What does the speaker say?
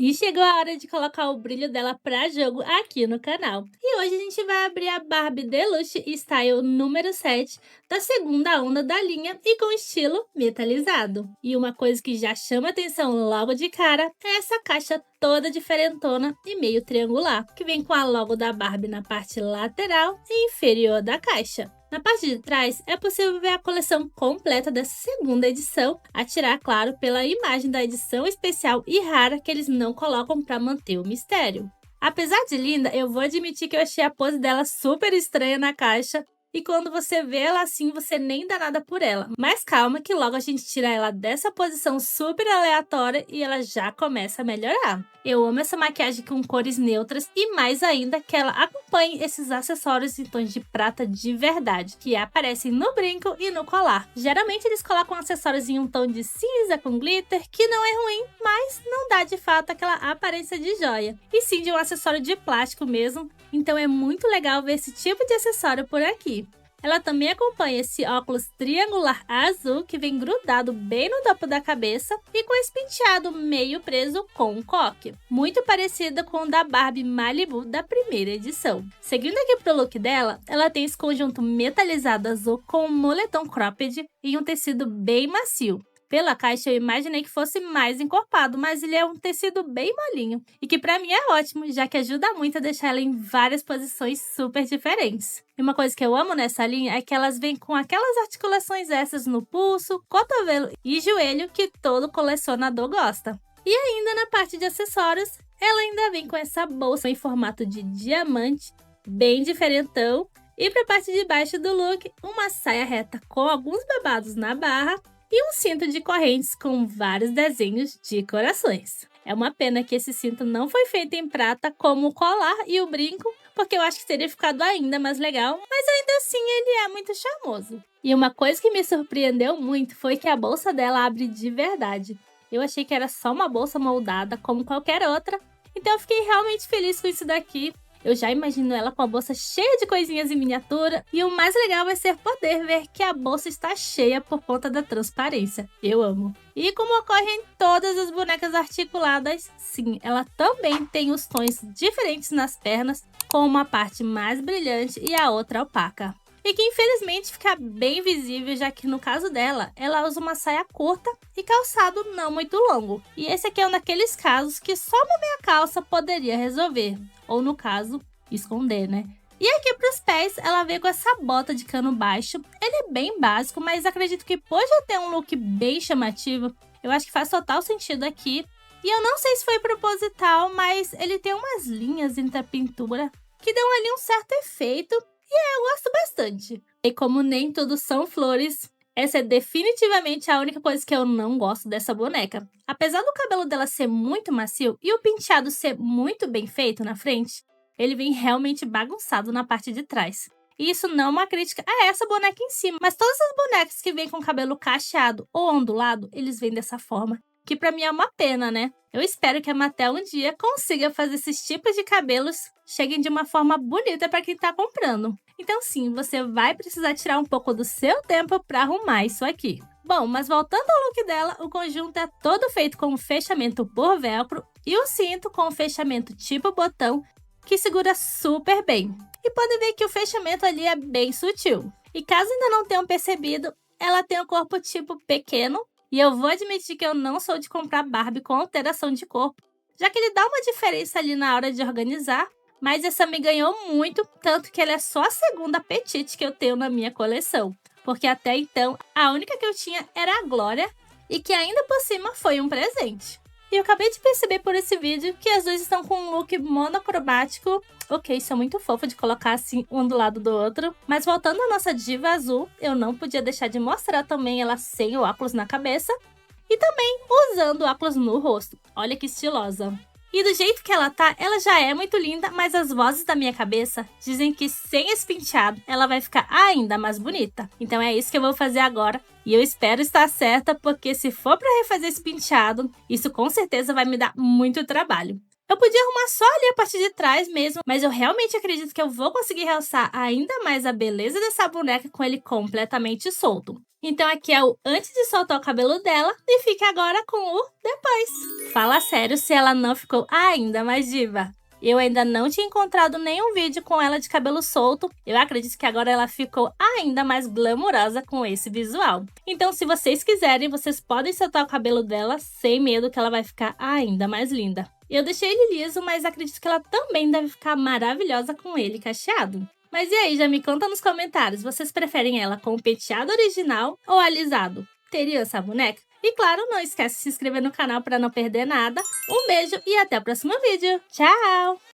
E chegou a hora de colocar o brilho dela pra jogo aqui no canal. E hoje a gente vai abrir a Barbie Deluxe Style número 7 da segunda onda da linha e com estilo metalizado. E uma coisa que já chama atenção logo de cara é essa caixa toda diferentona e meio triangular, que vem com a logo da Barbie na parte lateral e inferior da caixa. Na parte de trás, é possível ver a coleção completa dessa segunda edição, a tirar, claro, pela imagem da edição especial e rara que eles não colocam para manter o mistério. Apesar de linda, eu vou admitir que eu achei a pose dela super estranha na caixa, e quando você vê ela assim, você nem dá nada por ela. Mas calma que logo a gente tira ela dessa posição super aleatória e ela já começa a melhorar. Eu amo essa maquiagem com cores neutras e mais ainda que ela acompanhe esses acessórios em tons de prata de verdade, que aparecem no brinco e no colar. Geralmente eles colocam acessórios em um tom de cinza com glitter, que não é ruim, mas não dá de fato aquela aparência de joia. E sim de um acessório de plástico mesmo, então é muito legal ver esse tipo de acessório por aqui. Ela também acompanha esse óculos triangular azul que vem grudado bem no topo da cabeça e com esse penteado meio preso com um coque, muito parecido com o da Barbie Malibu da primeira edição. Seguindo aqui pro look dela, ela tem esse conjunto metalizado azul com um moletom cropped e um tecido bem macio. Pela caixa eu imaginei que fosse mais encorpado, mas ele é um tecido bem molinho e que pra mim é ótimo, já que ajuda muito a deixar ela em várias posições super diferentes. E uma coisa que eu amo nessa linha é que elas vêm com aquelas articulações extras no pulso, cotovelo e joelho que todo colecionador gosta. E ainda na parte de acessórios, ela ainda vem com essa bolsa em formato de diamante, bem diferentão, e pra parte de baixo do look, uma saia reta com alguns babados na barra, e um cinto de correntes com vários desenhos de corações. É uma pena que esse cinto não foi feito em prata como o colar e o brinco, porque eu acho que teria ficado ainda mais legal, mas ainda assim ele é muito charmoso. E uma coisa que me surpreendeu muito foi que a bolsa dela abre de verdade. Eu achei que era só uma bolsa moldada como qualquer outra, então eu fiquei realmente feliz com isso daqui. Eu já imagino ela com a bolsa cheia de coisinhas em miniatura e o mais legal vai ser poder ver que a bolsa está cheia por conta da transparência. Eu amo. E como ocorre em todas as bonecas articuladas, sim, ela também tem os tons diferentes nas pernas, com uma parte mais brilhante e a outra opaca. E que infelizmente fica bem visível, já que no caso dela, ela usa uma saia curta e calçado não muito longo. E esse aqui é um daqueles casos que só uma meia calça poderia resolver, ou no caso, esconder, né? E aqui para os pés, ela veio com essa bota de cano baixo. Ele é bem básico, mas acredito que por já ter um look bem chamativo, eu acho que faz total sentido aqui. E eu não sei se foi proposital, mas ele tem umas linhas entre a pintura que dão ali um certo efeito. Eu gosto bastante. E como nem tudo são flores, essa é definitivamente a única coisa que eu não gosto dessa boneca. Apesar do cabelo dela ser muito macio e o penteado ser muito bem feito na frente, ele vem realmente bagunçado na parte de trás. E isso não é uma crítica a essa boneca em si, mas todas as bonecas que vêm com cabelo cacheado ou ondulado, eles vêm dessa forma, que pra mim é uma pena, né? Eu espero que a Mattel um dia consiga fazer esses tipos de cabelos cheguem de uma forma bonita para quem tá comprando. Então sim, você vai precisar tirar um pouco do seu tempo para arrumar isso aqui. Bom, mas voltando ao look dela, o conjunto é todo feito com um fechamento por velcro e o cinto com um fechamento tipo botão que segura super bem. E pode ver que o fechamento ali é bem sutil. E caso ainda não tenham percebido, ela tem um corpo tipo pequeno. E eu vou admitir que eu não sou de comprar Barbie com alteração de corpo, já que ele dá uma diferença ali na hora de organizar, mas essa me ganhou muito, tanto que ela é só a segunda petite que eu tenho na minha coleção, porque até então a única que eu tinha era a Glória e que ainda por cima foi um presente. E eu acabei de perceber por esse vídeo que as duas estão com um look monocromático. Ok, isso é muito fofo de colocar assim um do lado do outro. Mas voltando à nossa diva azul, eu não podia deixar de mostrar também ela sem o óculos na cabeça. E também usando o óculos no rosto. Olha que estilosa. E do jeito que ela tá, ela já é muito linda, mas as vozes da minha cabeça dizem que sem esse penteado, ela vai ficar ainda mais bonita. Então é isso que eu vou fazer agora. E eu espero estar certa, porque se for para refazer esse penteado, isso com certeza vai me dar muito trabalho. Eu podia arrumar só ali a parte de trás mesmo, mas eu realmente acredito que eu vou conseguir realçar ainda mais a beleza dessa boneca com ele completamente solto. Então aqui é o antes de soltar o cabelo dela e fique agora com o depois. Fala sério se ela não ficou ainda mais diva. Eu ainda não tinha encontrado nenhum vídeo com ela de cabelo solto. Eu acredito que agora ela ficou ainda mais glamurosa com esse visual. Então, se vocês quiserem, vocês podem soltar o cabelo dela sem medo que ela vai ficar ainda mais linda. Eu deixei ele liso, mas acredito que ela também deve ficar maravilhosa com ele cacheado. Mas e aí, já me conta nos comentários, vocês preferem ela com o penteado original ou alisado? Teria essa boneca? E claro, não esquece de se inscrever no canal para não perder nada. Um beijo e até o próximo vídeo. Tchau!